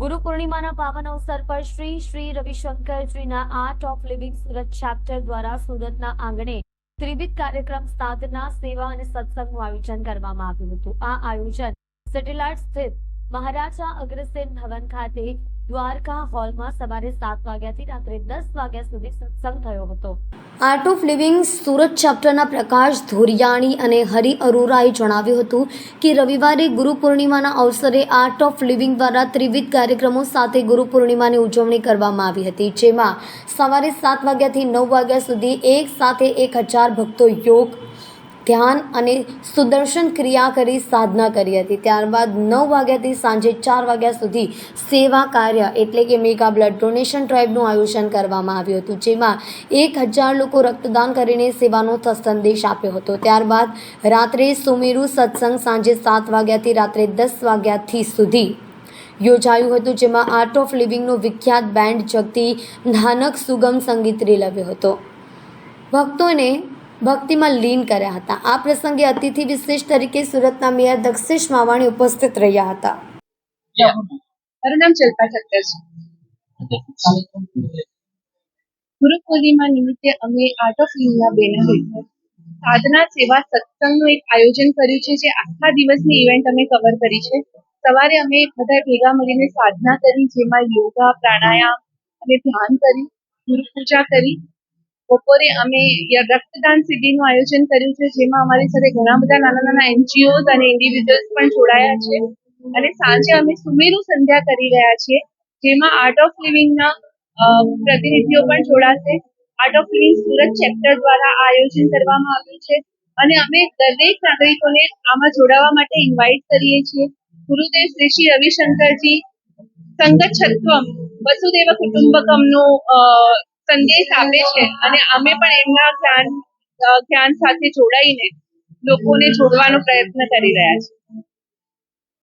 ગુરુ પૂર્ણિમાના પાવન અવસર પર શ્રી શ્રી રવિશંકરજીના art of living Surat chapter દ્વારા સુરતના આંગણે ત્રિવિધ કાર્યક્રમ સાધના સેવા અને સત્સંગનું આયોજન કરવામાં આવ્યું હતું। આ આયોજન સેટેલાઇટ સ્થિત મહારાજા અગ્રસેન ભવન ખાતે દ્વારકા હોલમાં સવારે 7 વાગ્યાથી રાત્રે 10 વાગ્યા સુધી સત્સંગ થયો હતો। આર્ટ ઓફ લિવિંગ સુરત ચેપ્ટરના પ્રકાશ ધોરિયાણી અને હરિ અરોરાએ જણાવ્યું હતું કે રવિવારે ગુરુ પૂર્ણિમાના અવસરે આર્ટ ઓફ લિવિંગ દ્વારા ત્રિવિધ કાર્યક્રમો સાથે ગુરુ પૂર્ણિમાની ઉજવણી કરવામાં આવી હતી, જેમાં સવારે 7 વાગ્યાથી 9 વાગ્યા સુધી એક સાથે 1000 ભક્તો યોગ, ધ્યાન અને સુદર્શન ક્રિયા કરી સાધના કરી હતી। ત્યારબાદ 9 વાગ્યાથી સાંજે 4 વાગ્યા સુધી સેવા કાર્ય એટલે કે મેગા બ્લડ ડોનેશન ડ્રાઈવનું આયોજન કરવામાં આવ્યું હતું, જેમાં 1000 લોકો રક્તદાન કરીને સેવાનો સંદેશ આપ્યો હતો। ત્યારબાદ રાત્રે સુમેરુ સત્સંગ સાંજે 7 વાગ્યાથી રાત્રે 10 વાગ્યાથી સુધી યોજાયું હતું, જેમાં આર્ટ ઓફ લિવિંગનો વિખ્યાત બેન્ડ જગતી નાનક સુગમ સંગીત રેલાવ્યો હતો, ભક્તોને ભક્તિમાં લીન કર્યા હતા। આ પ્રસંગે અતિથિ વિશેષ તરીકે સુરતના મેયર દક્ષેશ માવાણી ઉપસ્થિત રહ્યા હતા। મારું નામ શિલ્પા ઠક્કર છે। ગુરુ પૂર્ણિમા નિમિત્તે અમે આર્ટ ઓફ લિવિંગના બેનર હેઠળ સાધના સેવા સત્સંગનું એક આયોજન કર્યું છે, જે આખા દિવસની ઇવેન્ટ અમે કવર કરી છે। સવારે અમે બધા ભેગા મળીને સાધના કરી, જેમાં યોગા, પ્રાણાયામ અને ધ્યાન કરી, ગુરુ પૂજા કરી। બપોરે અમે રક્તદાન શિબિરનું આયોજન કર્યું છે, જેમાં અમારી સાથે ઘણા બધા નાના નાના NGOs અને ઇન્ડિવિજ્યુઅલ્સ પણ જોડાયા છે। અને સાંજે અમે સુમેરુ સંધ્યા કરી રહ્યા છીએ, જેમાં આર્ટ ઓફ લિવિંગના પ્રતિનિધિઓ પણ જોડાશે। Art of living Surat chapter દ્વારા આ આયોજન કરવામાં આવ્યું છે અને અમે દરેક નાગરિકોને આમાં જોડાવા માટે ઇન્વાઇટ કરીએ છીએ। ગુરુદેવ શ્રી શ્રી રવિશંકરજી સંગચ્છત્વમ વસુદેવ કુટુંબકમનો સંદેશ આપે છે અને અમે પણ એમના જ્ઞાન સાથે જોડાઈને લોકોને જોડવાનો પ્રયત્ન કરી રહ્યા છીએ।